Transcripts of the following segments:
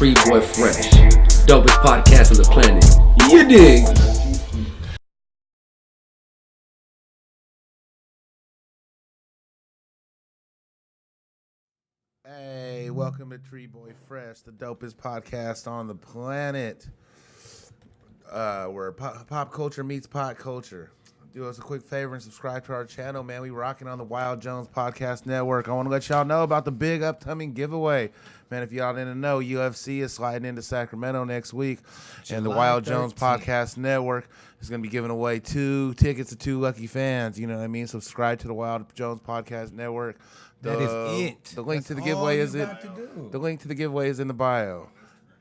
Tree Boy Fresh, dopest podcast on the planet. You dig? Hey, welcome to Tree Boy Fresh, the dopest podcast on the planet. Where pop culture meets pot culture. Do us a quick favor and subscribe to our channel, man. We rocking on the Wild Jones Podcast Network. I want to let y'all know about the big upcoming giveaway. Man, if y'all didn't know, UFC is sliding into Sacramento next week. And the Wild Jones Podcast Network is going to be giving away 2 tickets to 2 lucky fans. You know what I mean? Subscribe to the Wild Jones Podcast Network. That is it. The link to the giveaway is it. The link to the giveaway is in the bio.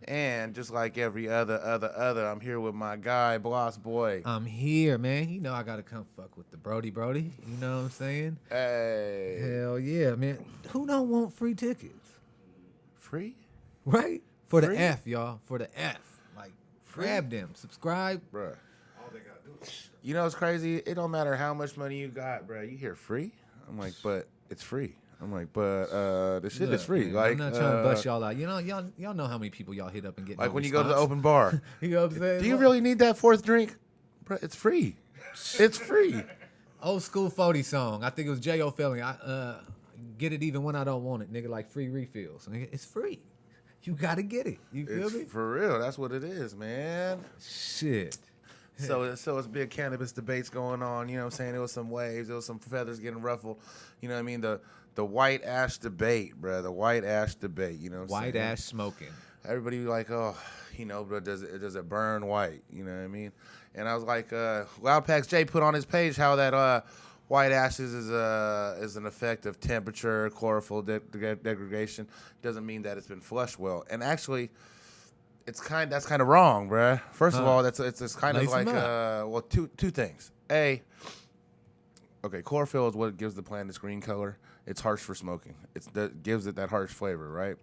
And just like every other, I'm here with my guy, Boss Boy. I'm here, man. You know I gotta come fuck with the Brody. You know what I'm saying? Hey. Hell yeah, man. Who don't want free tickets? Free? Right? For Free? the F, y'all. For the F. Like, grab them. Subscribe. Bruh. All they gotta do is... You know what's crazy? It don't matter how much money you got, bruh. You hear free? I'm like, but it's free. I'm like, but the shit is free. Man, Like, I'm not trying to bust y'all out. You know, y'all know how many people y'all hit up and get like no when response. you go to the open bar. You know what I'm saying? Do you really need that 4th drink? Bruh, it's free. It's free. Old school 40 song. I think it was J.O. Felling. I get it even when I don't want it, nigga. Like free refills. Nigga, it's free. You gotta get it. You feel It's me? for real. That's what it is, man. Shit. So it's big cannabis debates going on. You know what I'm saying? There was some waves. There was some feathers getting ruffled. You know what I mean? The white ash debate, bro. The white ash debate. You know what I'm saying? White ash smoking. Everybody be like, oh, you know, but does it burn white? You know what I mean? And I was like, Loud Packs J put on his page how that white ashes is an effect of temperature, chlorophyll degradation. Doesn't mean that it's been flushed well. And actually, that's kind of wrong, bruh. First of all, it's kind of like two things. Okay, chlorophyll is what gives the plant its green color. It's harsh for smoking. That gives it that harsh flavor, right?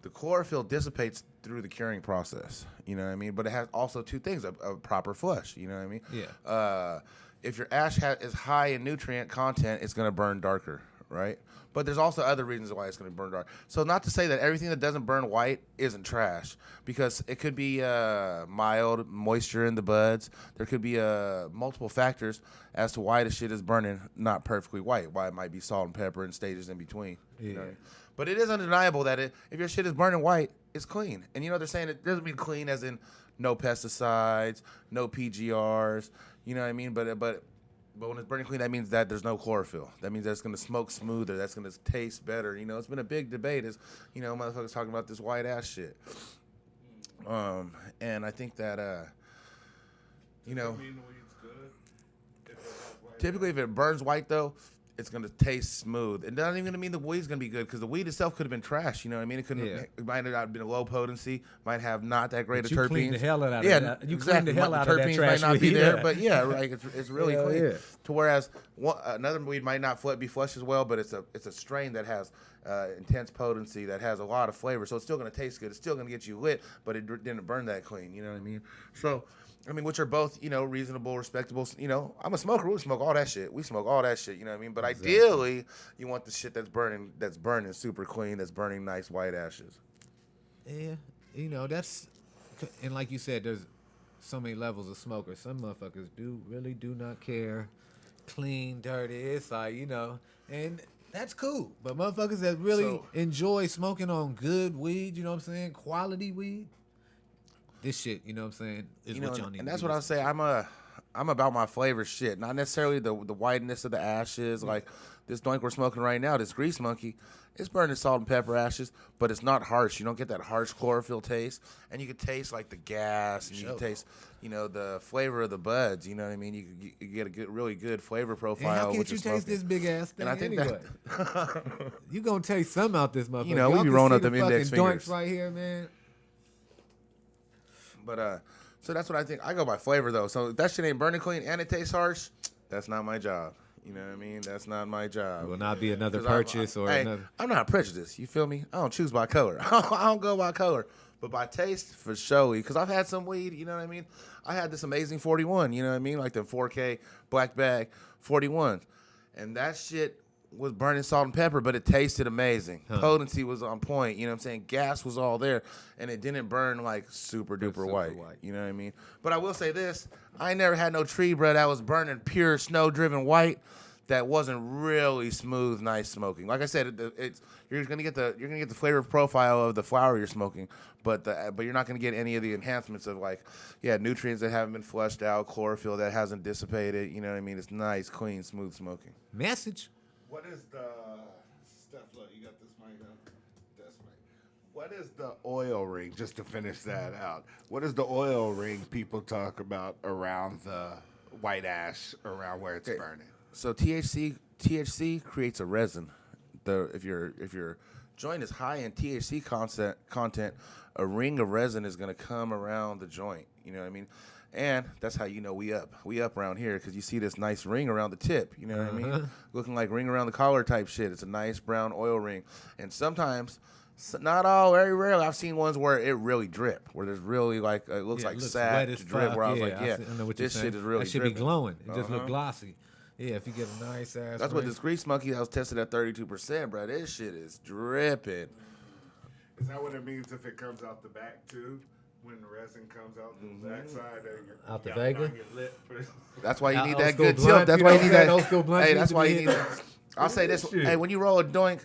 The chlorophyll dissipates through the curing process. You know what I mean? But it has also 2 things: a proper flush. You know what I mean? Yeah. If your ash is high in nutrient content, it's going to burn darker, right? But there's also other reasons why it's going to burn dark. So not to say that everything that doesn't burn white isn't trash, because it could be mild moisture in the buds. There could be multiple factors as to why the shit is burning not perfectly white, why it might be salt and pepper and stages in between. Yeah. You know what I mean? But it is undeniable that if your shit is burning white, it's clean. And you know they're saying it doesn't mean clean as in no pesticides, no PGRs. You know what I mean? But when it's burning clean, that means that there's no chlorophyll. That means that it's going to smoke smoother. That's going to taste better. You know, it's been a big debate. Is motherfuckers talking about this white ash shit. And I think that typically if it burns white though, it's going to taste smooth. It doesn't even mean the weed's going to be good, because the weed itself could have been trash. You know what I mean? It might have not been a low potency, might have not that great of terpenes. Clean the hell out of that. You Exactly. clean the hell out The of that terpenes trash might not be weed, there, yeah. but yeah, right. It's really Hell clean. yeah. To whereas another weed might not be flushed as well, but it's a strain that has intense potency, that has a lot of flavor. So it's still going to taste good. It's still going to get you lit, but it didn't burn that clean. You know what I mean? So, I mean, which are both, reasonable, respectable. I'm a smoker. We smoke all that shit. You know what I mean? But ideally, you want the shit that's burning super clean, that's burning nice white ashes. Yeah, and like you said, there's so many levels of smokers. Some motherfuckers really do not care. Clean, dirty. It's like, and that's cool. But motherfuckers that really enjoy smoking on good weed, you know what I'm saying? Quality weed. This shit, you know what I'm saying, is what y'all need. And that's what I say. I'm about my flavor shit, not necessarily the whiteness of the ashes. Like this joint we're smoking right now, this Grease Monkey, it's burning salt and pepper ashes, but it's not harsh. You don't get that harsh chlorophyll taste, and you can taste like the gas, and you can taste, the flavor of the buds. You know what I mean? You get a really good flavor profile. And how can't you taste this big ass thing? And I think anyway? You gonna taste some out this motherfucker. We Y'all be can rolling see up them the index fucking fingers joints right here, man. But so that's what I think. I go by flavor though. So if that shit ain't burning clean and it tastes harsh, that's not my job. You know what I mean? That's not my job. It will not be another purchase another. I'm not prejudiced. You feel me? I don't choose by color. I don't go by color, but by taste for showy. Because I've had some weed. You know what I mean? I had this amazing 41. You know what I mean? Like the 4K black bag 41s, and that shit was burning salt and pepper, but it tasted amazing. Huh. Potency was on point. You know what I'm saying? Gas was all there, and it didn't burn like super duper white. You know what I mean? But I will say this: I ain't never had no tree, bro, that was burning pure snow driven white. That wasn't really smooth, nice smoking. Like I said, you're gonna get the flavor profile of the flower you're smoking, but you're not gonna get any of the enhancements of like, nutrients that haven't been flushed out, chlorophyll that hasn't dissipated. You know what I mean? It's nice, clean, smooth smoking. Message. What is the Steph? Look, you got this mic up. That's right. What is the oil ring? Just to finish that out, what is the oil ring people talk about around the white ash around where it's burning? So THC creates a resin. If your joint is high in THC content, a ring of resin is gonna come around the joint. You know what I mean? And that's how you know we up around here, because you see this nice ring around the tip. You know what I mean? Looking like ring around the collar type shit. It's a nice brown oil ring. And sometimes, not all, very rarely, I've seen ones where it really drip, where there's really like it looks like sap drip. Where I was like, I know what this you're shit saying. is really that should dripping. be glowing. It just look glossy. Yeah, if you get a nice ass. That's what this grease monkey that was tested at 32%, bro. This shit is dripping. Is that what it means if it comes out the back too? When the resin comes out the backside of Out the Vega? That's why you need Old that school good blunt, tip. That's you why know you need what I'm saying? that. Old school blunt Hey, needs that's to why be you in need. there. I'll say this. Shit. Hey, when you roll a doink,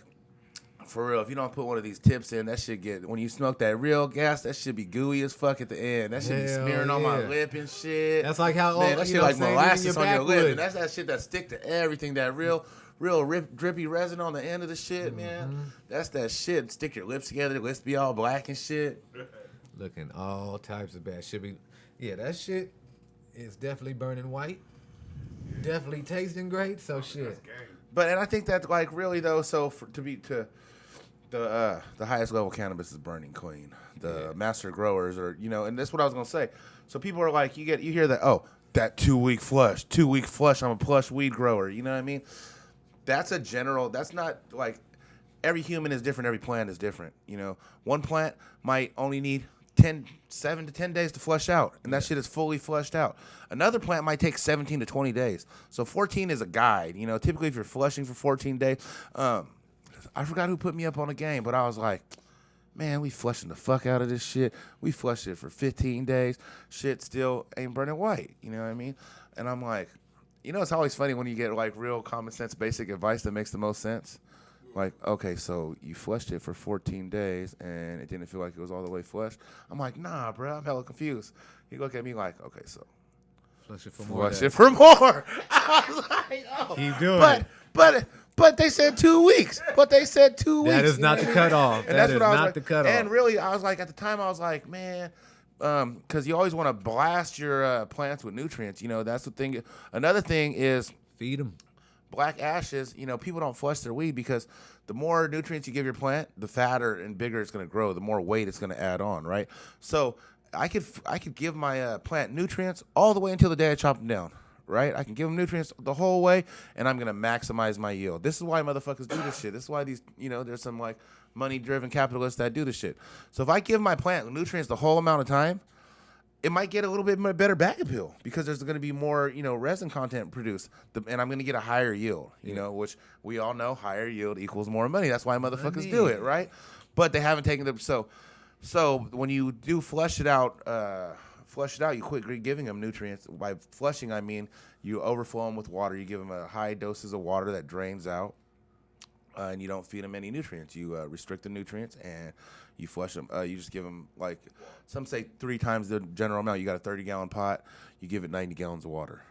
for real, if you don't put one of these tips in, that shit get, when you smoke that real gas, that shit be gooey as fuck at the end. That shit be Hell smearing on my yeah. lip and shit. That's like how Man, that you shit know like what I'm saying, molasses in on your lip. backwoods. And that's that shit that stick to everything. That real drippy resin on the end of the shit, man. That's that shit. Stick your lips together, lips be all black and shit. Looking all types of bad. Should be, that shit is definitely burning white. Definitely tasting great. So shit. But and I think that like really though, so the highest level cannabis is burning clean. The master growers are, and that's what I was gonna say. So people are like, you hear that, that 2 week flush, I'm a plush weed grower. You know what I mean? That's a general. That's not like every human is different. Every plant is different. One plant might only need 7 to 10 days to flush out, and that shit is fully flushed out. Another plant might take 17 to 20 days. So 14 is a guide. Typically if you're flushing for 14 days, I forgot who put me up on the game, but I was like, man, we flushing the fuck out of this shit. We flushed it for 15 days. Shit still ain't burning white. You know what I mean? And I'm like, it's always funny when you get like real common sense, basic advice that makes the most sense. Like, okay, so you flushed it for 14 days and it didn't feel like it was all the way flushed. I'm like, nah, bro, I'm hella confused. He look at me like, okay, so Flush it for more. flush it for more. I was like, oh. Keep doing it. But they said 2 weeks. That is not the cutoff. And That that's is what I was not like. the cutoff. And really, I was like, at the time, I was like, man, because you always want to blast your plants with nutrients. That's the thing. Another thing is Feed them. black ashes. People don't flush their weed because the more nutrients you give your plant, the fatter and bigger it's going to grow, the more weight it's going to add on, right? So I could give my plant nutrients all the way until the day I chop them down. Right, I can give them nutrients the whole way, and I'm gonna maximize my yield. This is why motherfuckers do this shit. This is why these, there's some like money-driven capitalists that do this shit. So if I give my plant nutrients the whole amount of time, it might get a little bit more better bag appeal because there's gonna be more, resin content produced, and I'm gonna get a higher yield. Which we all know higher yield equals more money. That's why motherfuckers do it, right? But they haven't taken the so when you do flush it out, you quit giving them nutrients. By flushing, I mean you overflow them with water. You give them a high doses of water that drains out, and you don't feed them any nutrients. You restrict the nutrients, and you flush them. You just give them, like, some say 3 times the general amount. You got a 30-gallon pot. You give it 90 gallons of water,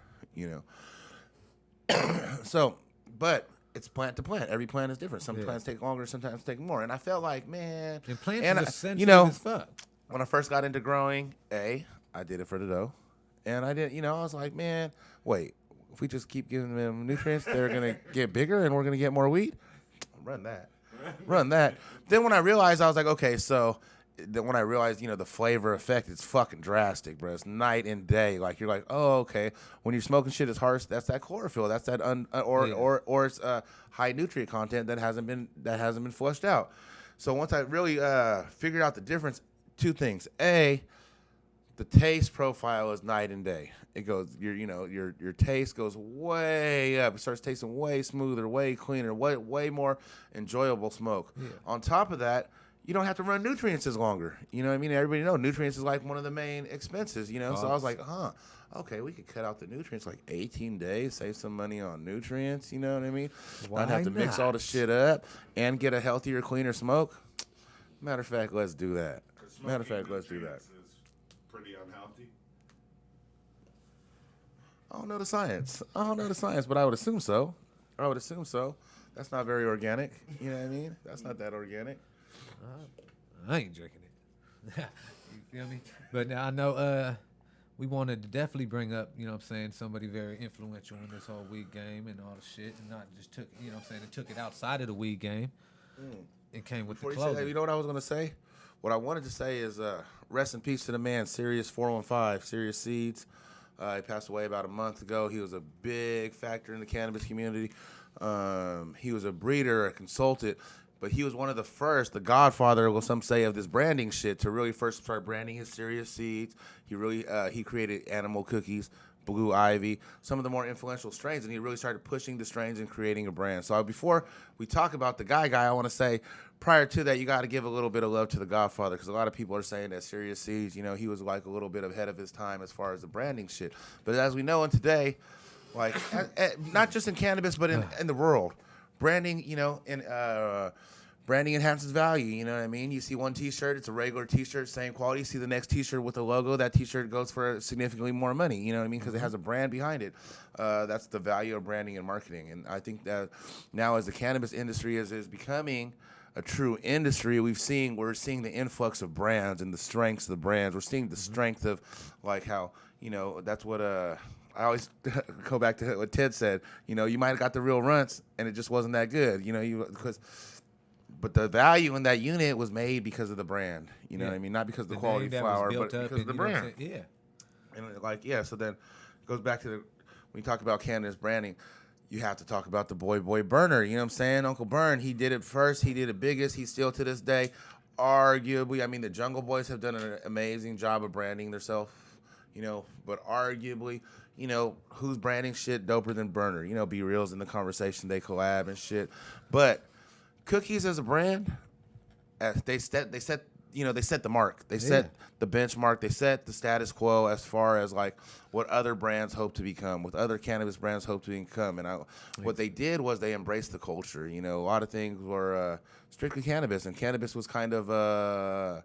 So, but it's plant to plant. Every plant is different. Some plants take longer, sometimes take more. And I felt like, man. And plants is essential as fuck. When I first got into growing, I did it for the dough. And I didn't, I was like, man, wait, if we just keep giving them nutrients, they're going to get bigger and we're going to get more wheat? Run that. Then when I realized, I was like, okay, so then when I realized, the flavor effect, it's fucking drastic, bro. It's night and day. Like, you're like, oh, okay. When you're smoking shit as harsh, that's that chlorophyll. That's that, or it's high nutrient content that hasn't been flushed out. So once I really figured out the difference, 2 things. the taste profile is night and day. It goes your taste goes way up. It starts tasting way smoother, way cleaner, way more enjoyable smoke. Yeah. On top of that, you don't have to run nutrients as longer. You know what I mean? Everybody knows nutrients is like one of the main expenses, you know? So I was like, okay, we could cut out the nutrients like 18 days, save some money on nutrients, you know what I mean? Not have to mix all the shit up and get a healthier, cleaner smoke. Matter of fact, let's do that. Let's do that. Is pretty unhealthy. I don't know the science, but I would assume so. That's not very organic. You know what I mean? That's not that organic. I ain't drinking it. You feel me? But now I know we wanted to definitely bring up, you know what I'm saying, somebody very influential in this whole weed game and all the shit, and not just took, you know what I'm saying, it took it outside of the weed game. It came with Before the you say clothing. that, you know what I was going to say? What I wanted to say is rest in peace to the man, Sirius 415, Sirius Seeds. He passed away about a month ago. He was a big factor in the cannabis community. He was a breeder, a consultant, but he was one of the first, the godfather, will some say, of this branding shit to really first start branding his Sirius Seeds. He created animal cookies, Blue Ivy, some of the more influential strains, and he really started pushing the strains and creating a brand. So before we talk about the guy, I want to say, prior to that, you got to give a little bit of love to the Godfather, because a lot of people are saying that Sirius Seeds, you know, he was like a little bit ahead of his time as far as the branding shit. But as we know in today, like not just in cannabis, but in the world, branding, you know, branding enhances value, you know what I mean? You see one T-shirt, it's a regular T-shirt, same quality. You see the next T-shirt with a logo, that T-shirt goes for significantly more money, you know what I mean? Because it has a brand behind it. That's the value of branding and marketing. And I think that now as the cannabis industry is becoming a true industry, we're seeing the influx of brands and the strengths of the brands. We're seeing the strength of, like, how, you know, that's what I always go back to what Ted said. You know, you might have got the real runts and it just wasn't that good, you know, but the value in that unit was made because of the brand. You know what I mean? Not because of the quality flower, but because of the brand. Yeah. And so then it goes back to when you talk about cannabis branding, you have to talk about the boy Burner. You know what I'm saying? Uncle Burn, he did it first. He did it biggest. He's still to this day, arguably, I mean, the Jungle Boys have done an amazing job of branding themselves, you know, but arguably, you know, who's branding shit doper than Burner? You know, Be Real's in the conversation, they collab and shit. But Cookies as a brand, they set the mark. They set the benchmark. They set the status quo as far as like what other brands hope to become, what other cannabis brands hope to become. And what they did was they embraced the culture. You know, a lot of things were strictly cannabis, and cannabis was kind of a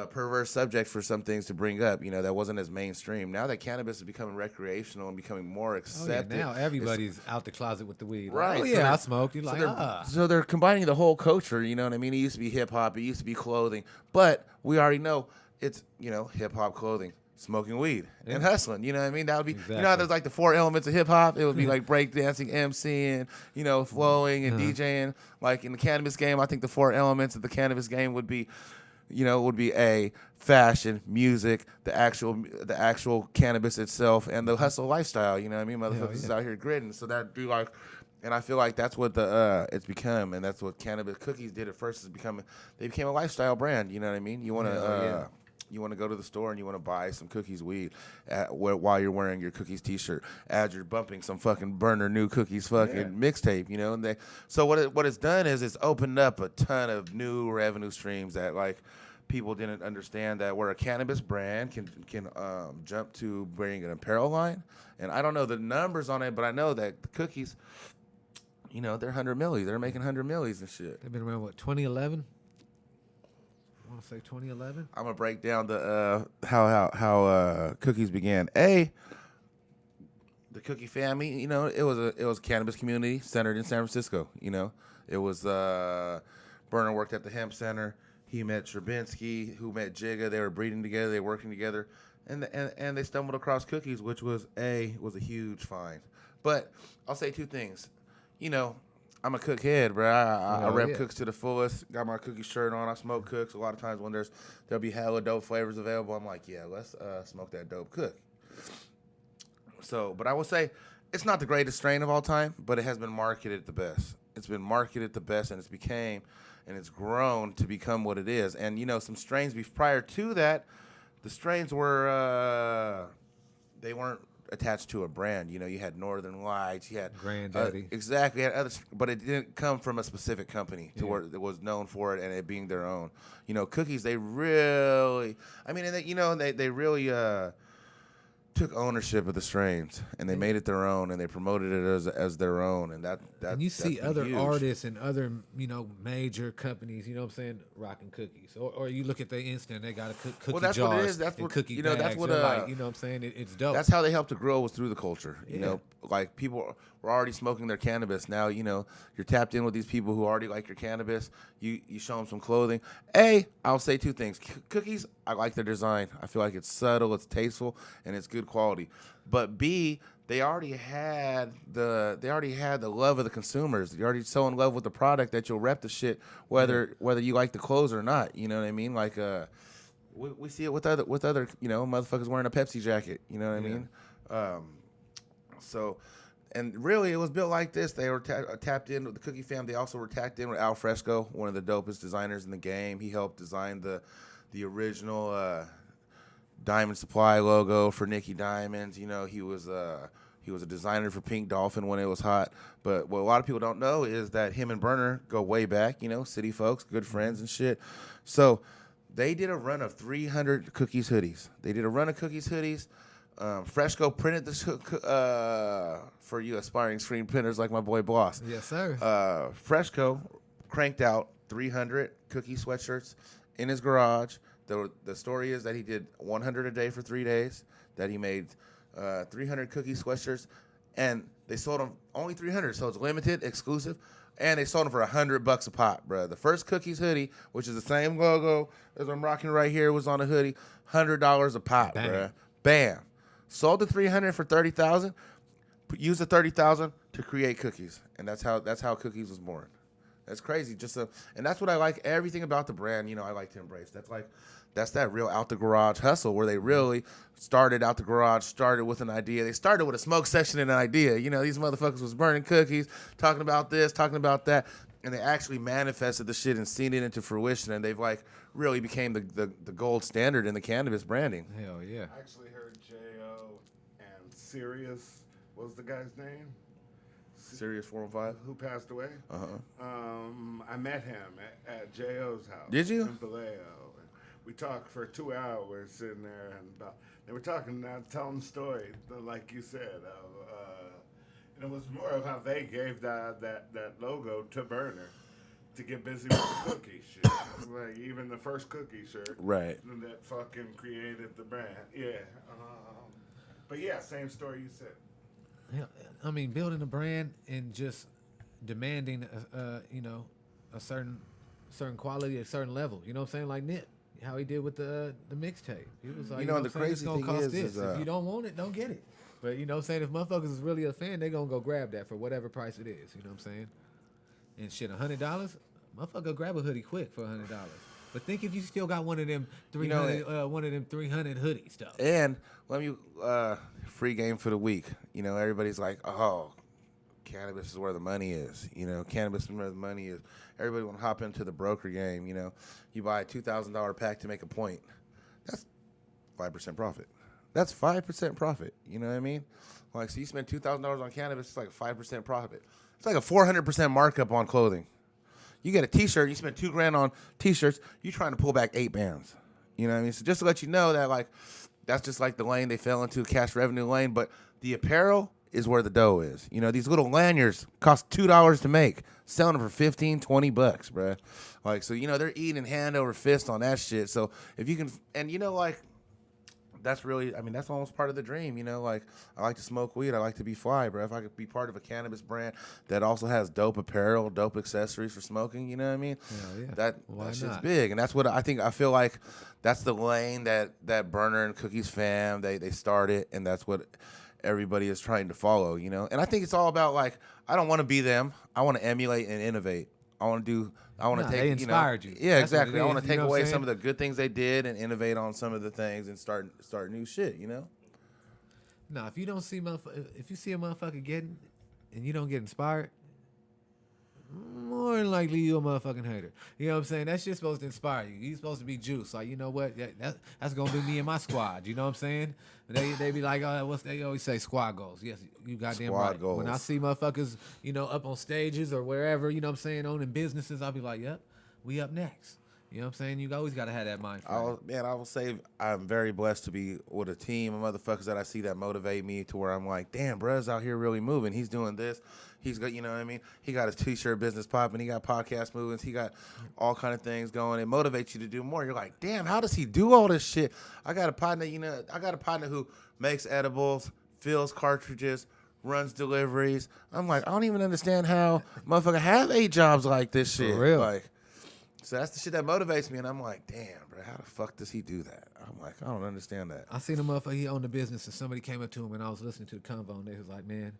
perverse subject for some things to bring up. You know, that wasn't as mainstream. Now that cannabis is becoming recreational and becoming more accepted. Now everybody's out the closet with the weed. Right. Like, I smoke. You're like, So they're combining the whole culture, you know what I mean? It used to be hip hop, it used to be clothing, but we already know it's, you know, hip hop, clothing, smoking weed, and hustling. You know what I mean? That would be, you know how there's like the 4 elements of hip hop? It would be like breakdancing, MCing, you know, flowing and DJing. Like in the cannabis game, I think the 4 elements of the cannabis game would be, you know, would be fashion, music, the actual cannabis itself, and the hustle lifestyle. You know what I mean? Motherfuckers is out here gritting. So that'd be like, and I feel like that's what it's become, and that's what Cannabis Cookies did at first. They became a lifestyle brand. You know what I mean? You want to. You want to go to the store and you want to buy some Cookies weed while you're wearing your Cookies T-shirt, as you're bumping some fucking Burner New Cookies fucking mixtape, you know. And so what it's done is it's opened up a ton of new revenue streams that like people didn't understand, that where a cannabis brand can jump to bring an apparel line. And I don't know the numbers on it, but I know that the Cookies, you know, they're 100 millis. They're making 100 millis and shit. They've been around, what, 2011? I want to say 2011. I'm gonna break down the how Cookies began. The Cookie family, you know, it was a cannabis community centered in San Francisco. You know, it was Burner worked at the hemp center. He met Stravinsky, who met Jigga. They were breeding together. They were working together, and they stumbled across Cookies, which was a huge find. But I'll say 2 things. You know, I'm a cook head, bro. I rep cooks to the fullest. Got my cookie shirt on. I smoke cooks. A lot of times when there'll be hella dope flavors available, I'm like, yeah, let's smoke that dope cook. So, but I will say it's not the greatest strain of all time, but it has been marketed the best. It's been marketed the best, and it's grown to become what it is. And you know, some strains prior to that, the strains were they weren't attached to a brand. You know, you had Northern Lights, you had Granddaddy. exactly, you had other, but it didn't come from a specific company to where it was known for it and it being their own. You know, Cookies, they really, I mean, and they, you know, they really took ownership of the strains and they made it their own and they promoted it as their own, and that And you see that's been other huge. artists and other, you know, major companies, you know what I'm saying, rocking cookies. Or you look at the instant, they got a cookie Well, that's jars what it is. That's and what cookie you know. bags. That's what They're like, you know what I'm saying? It's dope. That's how they helped to grow was through the culture. You Yeah. know, like people were already smoking their cannabis. Now, you know, you're tapped in with these people who already like your cannabis. You show them some clothing. I'll say two things. Cookies, I like their design. I feel like it's subtle, it's tasteful, and it's good quality. But B, they already had the love of the consumers. You're already so in love with the product that you'll rep the shit whether you like the clothes or not. You know what I mean? Like we see it with other you know, motherfuckers wearing a Pepsi jacket. You know what I mean? So, and really, it was built like this. They were tapped in with the Cookie fam. They also were tapped in with Al Fresco, one of the dopest designers in the game. He helped design the original Diamond Supply logo for Nicky Diamonds. You know, he was a designer for Pink Dolphin when it was hot. But what a lot of people don't know is that him and Burner go way back. You know, city folks, good friends and shit. So they did a run of 300 Cookies hoodies. Fresco printed this for you aspiring screen printers like my boy Boss. Yes, sir. Fresco cranked out 300 Cookie sweatshirts in his garage. The story is that he did 100 a day for 3 days, that he made 300 Cookie sweatshirts, and they sold them only 300, so it's limited, exclusive, and they sold them for $100 a pop, bro. The first Cookies hoodie, which is the same logo as I'm rocking right here, was on the hoodie, $100 a pop, bro. Bam. Sold the 300 for 30,000. Used the 30,000 to create Cookies, and that's how Cookies was born. That's crazy. And that's what I like. Everything about the brand, you know, I like to embrace. That's that real out the garage hustle where they really started out the garage, started with an idea. They started with a smoke session and an idea. You know, these motherfuckers was burning cookies, talking about this, talking about that, and they actually manifested the shit and seen it into fruition. And they've like really became the gold standard in the cannabis branding. Hell yeah. I actually heard J.O. and Sirius, what was the guy's name? Sirius 415. Who passed away? I met him at J.O.'s house. Did you? In Vallejo. We talked for 2 hours sitting there, and they were talking, telling the story, like you said. And it was more of how they gave that logo to Burner to get busy with the cookie shit. Like even the first cookie shirt, Right. that fucking created the brand. Yeah. But yeah, same story you said. Yeah, I mean, building a brand and just demanding, you know, a certain quality, a certain level. You know what I'm saying? Like Nip, how he did with the mixtape. He was like, You know, what the I'm saying? It's crazy gonna thing cost is this. If you you don't want it, don't get it. But you know what I'm saying? If motherfuckers is really a fan, they gonna go grab that for whatever price it is. You know what I'm saying? And shit, $100, motherfucker grab a hoodie quick for $100. But think if you still got one of them 300, one of them 300 hoodie stuff. And let me free game for the week. You know, everybody's like, oh, cannabis is where the money is. You know, cannabis is where the money is. Everybody want to hop into the broker game. You know, you buy a $2,000 pack to make a point. That's 5% profit. That's 5% profit. You know what I mean? Like, so you spend $2,000 on cannabis, it's like a 5% profit. It's like a 400% markup on clothing. You get a T-shirt, you spend $2,000 on T-shirts, you're trying to pull back 8 bands. You know what I mean? So just to let you know that, like, that's just like the lane they fell into, cash revenue lane. But the apparel is where the dough is. You know, these little lanyards cost $2 to make, selling them for $15, $20, bruh. Like, so, you know, they're eating hand over fist on that shit. So if you can, and you know, like, that's really, I mean, that's almost part of the dream, you know? Like, I like to smoke weed. I like to be fly, bro. If I could be part of a cannabis brand that also has dope apparel, dope accessories for smoking, you know what I mean? Hell yeah. That Why shit's not? big. And that's what I feel like that's the lane that Burner and Cookies fam, they started, and that's what everybody is trying to follow, you know? And I think it's all about, like, I don't want to be them. I want to emulate and innovate. I want to take, they inspired you. Yeah, That's what exactly. it I want is, to you take know what I'm away some saying? of the good things they did and innovate on some of the things and start new shit, you know? Nah, if you don't see if you see a motherfucker getting and you don't get inspired, more than likely you a motherfucking hater. You know what I'm saying? That shit's supposed to inspire you. You supposed to be juice. Like, you know what? That's gonna be me and my squad. You know what I'm saying? They be like, what's they always say? Squad goals. Yes, you goddamn Squad right. goals. When I see motherfuckers, you know, up on stages or wherever, you know what I'm saying, owning businesses, I'll be like, yep, we up next. You know what I'm saying? You always gotta have that mind frame. I will say I'm very blessed to be with a team of motherfuckers that I see that motivate me to where I'm like, damn, bruh's out here really moving. He's doing this. He's got, you know what I mean? He got his t-shirt business popping. He got podcast movements. He got all kind of things going. It motivates you to do more. You're like, damn, how does he do all this shit? I got a partner, who makes edibles, fills cartridges, runs deliveries. I'm like, I don't even understand how motherfucker have 8 jobs like this shit. For real. Like, so that's the shit that motivates me, and I'm like, damn, bro, how the fuck does he do that? I'm like, I don't understand that. I seen a motherfucker, he owned a business, and somebody came up to him, and I was listening to the convo, and they was like, man,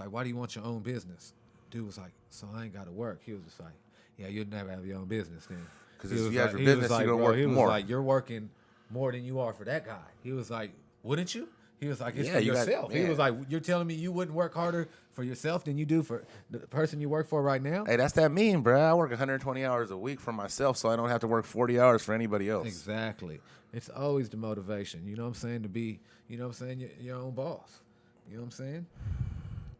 why do you want your own business? Dude was like, so I ain't got to work. He was just like, yeah, you'll never have your own business then. Because if you have your business, you're going to work more. He was like, you're working more than you are for that guy. He was like, wouldn't you? He was like, it's for yourself. He was like, you're telling me you wouldn't work harder for yourself than you do for the person you work for right now? Hey, that's that meme, bro. I work 120 hours a week for myself, so I don't have to work 40 hours for anybody else. Exactly. It's always the motivation, you know what I'm saying, to be, you know what I'm saying, your own boss. You know what I'm saying?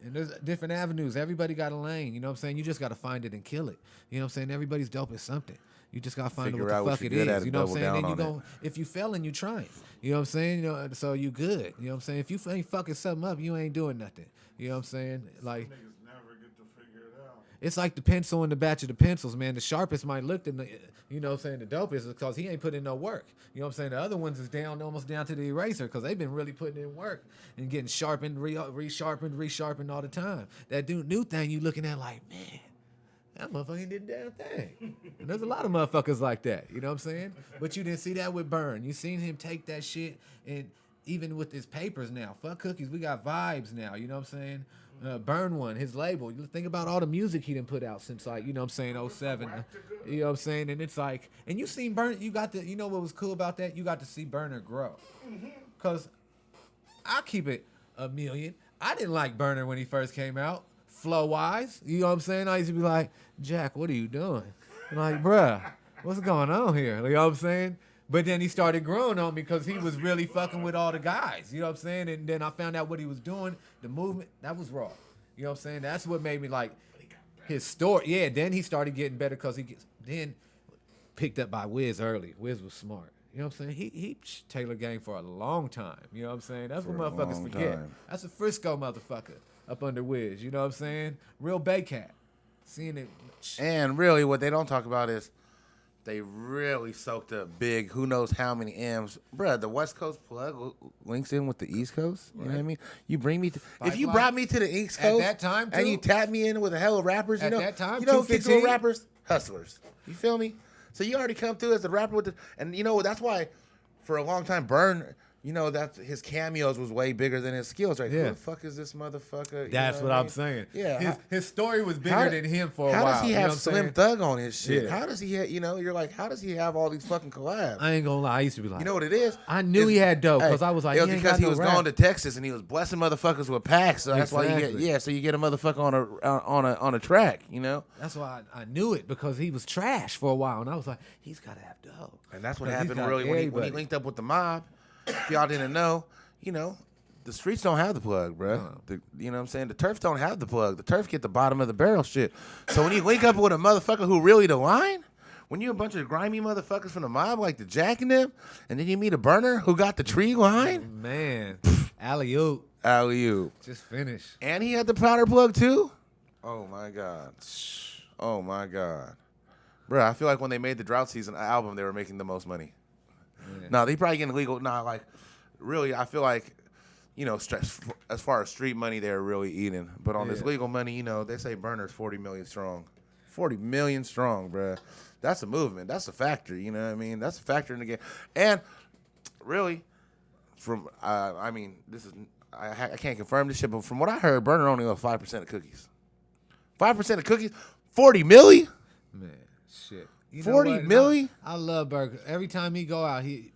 And there's different avenues. Everybody got a lane, you know what I'm saying? You just got to find it and kill it. You know what I'm saying? Everybody's dope at something. You just gotta find out what the fuck it is. You know what I'm saying? Then you go, if you failing, you trying. You know what I'm saying? You know, so you good. You know what I'm saying? If you ain't fucking something up, you ain't doing nothing. You know what I'm saying? Like, Niggas never get to figure it out. it's like the pencil in the batch of the pencils, man. The sharpest might look the, you know what I'm saying, the dopest because he ain't put in no work. You know what I'm saying? The other ones is down, almost down to the eraser because they've been really putting in work and getting sharpened, resharpened all the time. That new thing you looking at like, man, that motherfucker did the damn thing. And there's a lot of motherfuckers like that, you know what I'm saying? But you didn't see that with Burn. You seen him take that shit, and even with his papers now, fuck cookies, we got vibes now, you know what I'm saying? Burn One, his label. You think about all the music he done put out since, like, you know what I'm saying, 07. You know what I'm saying? And it's like, and you seen Burn, you know what was cool about that? You got to see Burner grow. Because I'll keep it a million. I didn't like Burner when he first came out. Flow-wise, you know what I'm saying? I used to be like, Jack, what are you doing? I'm like, bruh, what's going on here? You know what I'm saying? But then he started growing on me because he was really fucking with all the guys. You know what I'm saying? And then I found out what he was doing, the movement, that was raw. You know what I'm saying? That's what made me like his story. Yeah, then he started getting better because then picked up by Wiz early. Wiz was smart. You know what I'm saying? He tailored game for a long time. You know what I'm saying? That's what motherfuckers forget. That's a Frisco motherfucker up under Wiz. You know what I'm saying? Real Bay Cat. Seeing it. And really, what they don't talk about is they really soaked up big, who knows how many M's. Bruh, the West Coast plug links in with the East Coast. You know what I mean? You bring me to, if you brought me to the East Coast at that time, and you tapped me in with a hell of rappers, you know, that time, you know, get to 215? rappers, hustlers. You feel me? So you already come through as a rapper with the, and you know, that's why for a long time, Burn, you know, that his cameos was way bigger than his skills, right? Yeah. Who the fuck is this motherfucker? That's what I'm saying. Yeah. His story was bigger than him for a while. How does he you know have what I'm Slim saying? Thug on his shit? Yeah. How does he, you know, you're like, how does he have all these fucking collabs? I ain't gonna lie. I used to be like, You know what it is? I knew he had dope because Hey, I was like, it was he ain't because got he no was rap. going to Texas and he was blessing motherfuckers with packs. So that's why you Exactly. get, so you get a motherfucker on a track, you know. That's why I knew it because he was trash for a while, and I was like, he's gotta have dope. And that's what 'Cause he's happened got really when he everybody. linked up with the mob. If y'all didn't know, you know, the streets don't have the plug, bro. You know what I'm saying? The turf don't have the plug. The turf get the bottom of the barrel shit. So when you link up with a motherfucker who really the line, when you a bunch of grimy motherfuckers from the mob like the Jack and them, and then you meet a Burner who got the tree line, Man, alley-oop. alley-oop. Just finish. And he had the powder plug too? Oh my God. Oh my God. Bro, I feel like when they made the Drought Season album, they were making the most money. Yeah. No, they probably getting legal. Nah, like, really, I feel like, you know, as far as street money, they're really eating. But on this Yeah. legal money, you know, they say Burner's 40 million strong. 40 million strong, bro. That's a movement. That's a factor, you know what I mean? That's a factor in the game. And really, I mean, this is, I can't confirm this shit, but from what I heard, Burner only loves 5% of cookies. 5% of cookies? 40 million? Man, shit. You know 40 what? million? I love Burger. Every time he go out, he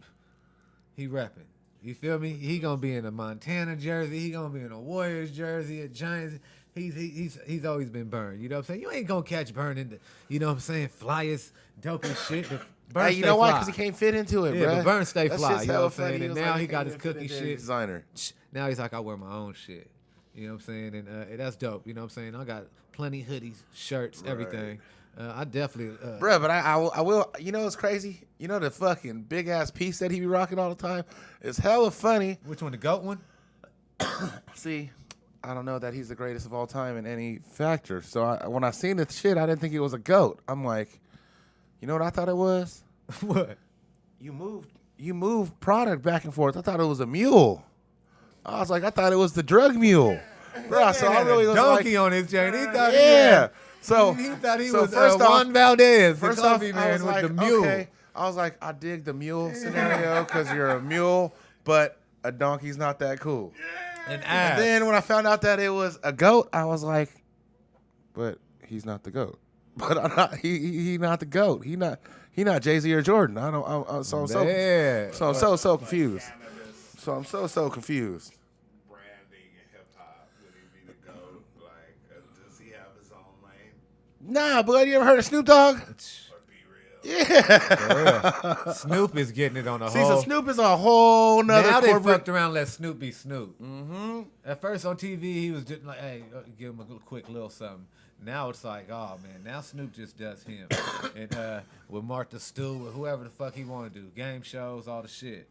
repping. You feel me? He gonna be in a Montana jersey. He gonna be in a Warriors jersey, a Giants. he's always been burned. You know what I'm saying? You ain't gonna catch burning the, you know what I'm saying, flyest, dopest shit. Burn Hey, you stay know why? fly. Because he can't fit into it, Yeah, bro. but Burn stay That fly. shit's You know hella what I'm saying? funny. And was now like, he I got can't his even fit cookie into shit. Designer. Now he's like, I wear my own shit. You know what I'm saying? And that's dope. You know what I'm saying? I got plenty hoodies, shirts, everything. I definitely. Bruh, but I will. You know what's crazy? You know the fucking big ass piece that he be rocking all the time? It's hella funny. Which one? The goat one? See, I don't know that he's the greatest of all time in any factor. So when I seen the shit, I didn't think it was a goat. I'm like, you know what I thought it was? What? You moved product back and forth. I thought it was a mule. I was like, I thought it was the drug mule. Bruh, so I really was donkey like, on his chain. He thought yeah. So he thought he so was first off, Juan Valdez, the First off, coffee I man was with like, the mule. okay. I was like, I dig the mule scenario because you're a mule, but a donkey's not that cool. And And then when I found out that it was a goat, I was like, but he's not the goat. But I'm not. He not the goat. He not Jay-Z or Jordan. I don't. I'm so confused. So I'm so confused. Branding and hip hop, would he be the GOAT? Like, does he have his own lane? Nah, bud. You ever heard of Snoop Dogg? Or be real? Yeah. Snoop is getting it on a See, whole. so Snoop is a whole nother Now they corporate. fucked around and let Snoop be Snoop. Mm-hmm. At first on TV, he was just like, hey, give him a quick little something. Now it's like, oh, man, now Snoop just does him. And with Martha Stewart, whoever the fuck he want to do. Game shows, all the shit.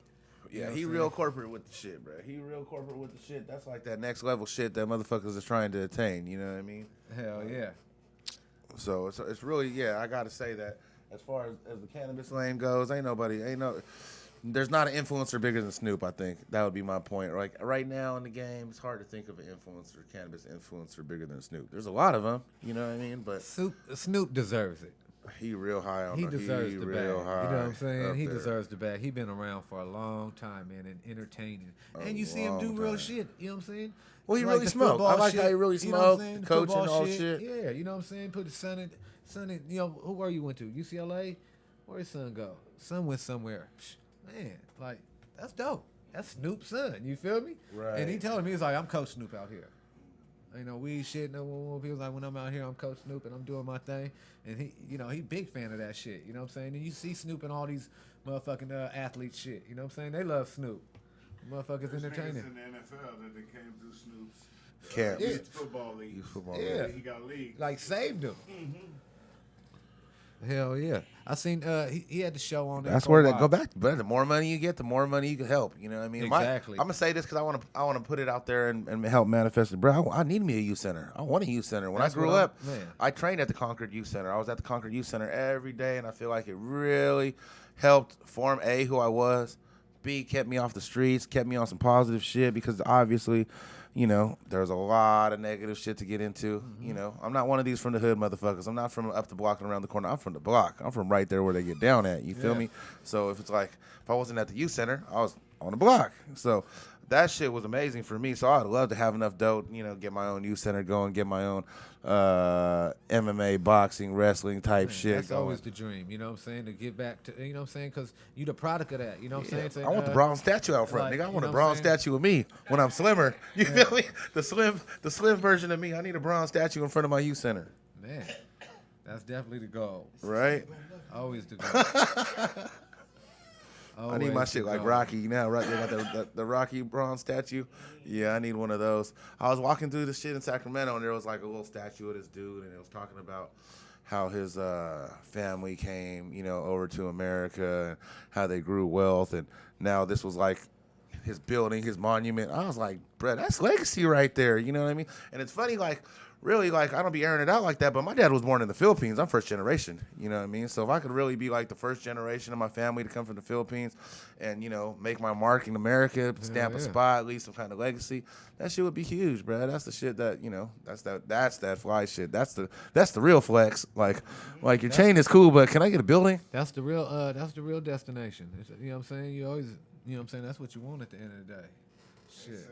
Yeah, know he what I'm real saying? corporate with the shit, bro. He real corporate with the shit. That's like that next level shit that motherfuckers is trying to attain. You know what I mean? Hell yeah. So it's really, yeah, I got to say that as far as the cannabis lane goes, there's not an influencer bigger than Snoop, I think. That would be my point. Like right now in the game, it's hard to think of an cannabis influencer bigger than Snoop. There's a lot of them, you know what I mean? But Snoop deserves it. he real high on He the deserves the bag. real You high know what I'm saying? up He there. deserves the bag. He been around for a long time, man, and entertaining. And you see him do long real time. shit. You know what I'm saying? Well, he Like really the smoked. football I like shit, how he really you know what I'm smoked, saying? The coaching, football all shit. Yeah, you know what I'm saying? Put his son in, you know, where you went to? UCLA? Where his son go? Son went somewhere. Man, like, that's dope. That's Snoop's son. You feel me? Right. And he telling me, he's like, I'm Coach Snoop out here. You know, weed shit. No, he was like, when I'm out here, I'm Coach Snoop and I'm doing my thing. And he, you know, he big fan of that shit. You know what I'm saying? And you see Snoop and all these motherfucking athletes shit. You know what I'm saying? They love Snoop. Motherfuckers There's entertaining. niggas in the NFL that they came through Snoop's Camp. youth football league. Youth football Yeah. He got league. Like saved him. Hell yeah! I seen he had the show on there. That's for where a they while. go back. But the more money you get, the more money you can help. You know what I mean? Exactly. I'm gonna say this because I want to put it out there and help manifest it, bro. I need me a youth center. I want a youth center. When That's I grew what I'm- up, man. I trained at the Concord Youth Center. I was at the Concord Youth Center every day, and I feel like it really helped form who I was. B, kept me off the streets, kept me on some positive shit because obviously, you know, there's a lot of negative shit to get into. Mm-hmm. You know, I'm not one of these from the hood motherfuckers. I'm not from up the block and around the corner. I'm from the block. I'm from right there where they get down at. You feel Yeah. me? So if it's like, if I wasn't at the youth center, I was on the block. So that shit was amazing for me. So I'd love to have enough dope, you know, get my own youth center going, get my own MMA, boxing, wrestling type shit That's going. always the dream, you know what I'm saying? To give back to, you know what I'm saying? Because you the product of that, you know what I'm Yeah, saying? I want the bronze statue out front, like, nigga. I you want a know what I'm bronze saying? statue of me when I'm slimmer. You feel me? The slim version of me. I need a bronze statue in front of my youth center. Man, that's definitely the goal. Right? Always the goal. I need my shit like Rocky. You know, right? They got the Rocky bronze statue. Yeah, I need one of those. I was walking through the shit in Sacramento, and there was like a little statue of this dude, and it was talking about how his family came, you know, over to America, and how they grew wealth, and now this was like his building, his monument. I was like, bruh, that's legacy right there. You know what I mean? And it's funny, like, really, like, I don't be airing it out like that, but my dad was born in the Philippines. I'm first generation. You know what I mean? So if I could really be like the first generation of my family to come from the Philippines and, you know, make my mark in America, stamp a yeah. spot, leave some kind of legacy, that shit would be huge, bruh. That's the shit that, you know, that's that fly shit. That's the real flex. Like your chain is cool, but can I get a building? That's the real destination. You know what I'm saying? You always, you know what I'm saying? That's what you want at the end of the day. They Shit. said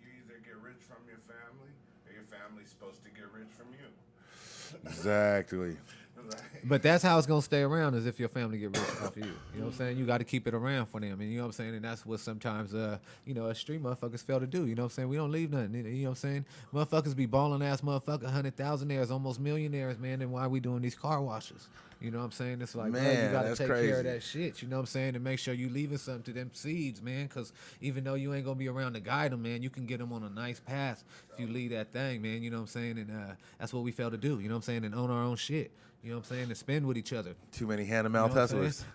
you either get rich from your family or your family's supposed to get rich from you. Exactly. But that's how it's gonna stay around, is if your family get rich off you. You know what I'm saying? You got to keep it around for them, and you know what I'm saying. And that's what sometimes, us street motherfuckers fail to do. You know what I'm saying? We don't leave nothing. You know what I'm saying? Motherfuckers be balling ass motherfucker, 100,000aires, almost millionaires, man. Then why we doing these car washes? You know what I'm saying? It's like, man, you Man, got to that's take crazy. care of that shit. You know what I'm saying? And make sure you leaving something to them seeds, man. Because even though you ain't gonna be around to guide them, man, you can get them on a nice path if you leave that thing, man. You know what I'm saying? And that's what we fail to do. You know what I'm saying? And own our own shit. You know what I'm saying? And spend with each other. Too many hand You know to what I'm saying? hustlers.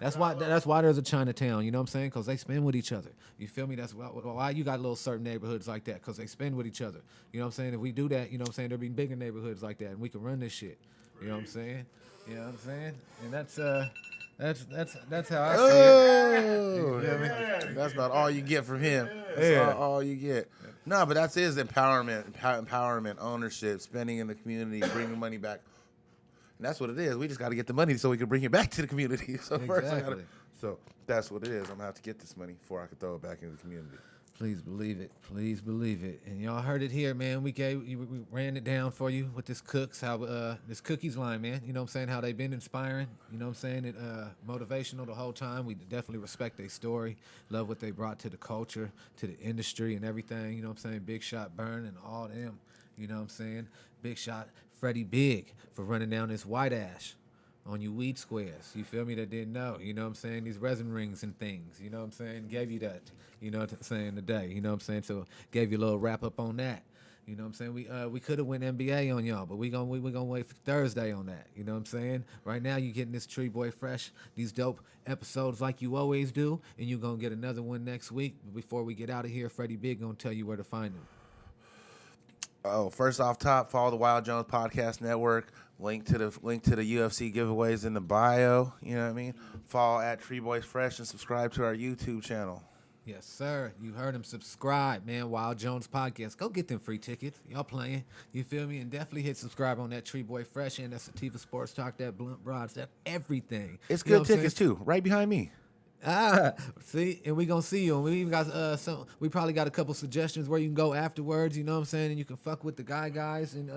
That's why there's a Chinatown. You know what I'm saying? Because they spend with each other. You feel me? That's why you got little certain neighborhoods like that, because they spend with each other. You know what I'm saying? If we do that, you know what I'm saying, there'll be bigger neighborhoods like that, and we can run this shit. You know what I'm saying? You know what I'm saying? And that's how I see it. Oh, You feel me? that's about all you get from him. That's all you get. No, but that's his empowerment, ownership, spending in the community, bringing money back. And that's what it is. We just got to get the money so we can bring it back to the community. So first, Exactly. so that's what it is. I'm gonna have to get this money before I can throw it back into the community. Please believe it. Please believe it. And y'all heard it here, man. We ran it down for you with this this cookies line, man. You know what I'm saying? How they been inspiring. You know what I'm saying? It motivational the whole time. We definitely respect their story. Love what they brought to the culture, to the industry and everything. You know what I'm saying? Big Shot Burn and all them. You know what I'm saying? Big Shot Freddie Big for running down this white ash on you weed squares. You feel me? That didn't know. You know what I'm saying? These resin rings and things. You know what I'm saying? Gave you that. You know what I'm saying? Today. You know what I'm saying? So gave you a little wrap up on that. You know what I'm saying? We could have went NBA on y'all, but we gonna wait for Thursday on that. You know what I'm saying? Right now you getting this Tree Boy Fresh, these dope episodes like you always do, and you gonna get another one next week. But before we get out of here, Freddie Big gonna tell you where to find him. Oh, first off top, follow the Wild Jones Podcast Network. Link to the UFC giveaways in the bio. You know what I mean? Follow at Tree Boys Fresh and subscribe to our YouTube channel. Yes, sir. You heard him. Subscribe, man. Wild Jones Podcast. Go get them free tickets. Y'all playing. You feel me? And definitely hit subscribe on that Tree Boy Fresh and that Sativa Sports Talk, that Blunt Broads, that everything. It's You know good what I'm tickets saying? too, right behind me. See, and we gonna see you, and we even got we probably got a couple suggestions where you can go afterwards, you know what I'm saying, and you can fuck with the guys and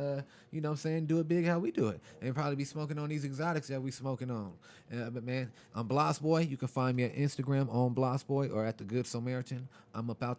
you know what I'm saying, do it big how we do it, and probably be smoking on these exotics that we smoking on. But man, I'm Bloss Boy. You can find me at Instagram on Bloss Boy or at the Good Samaritan. I'm up out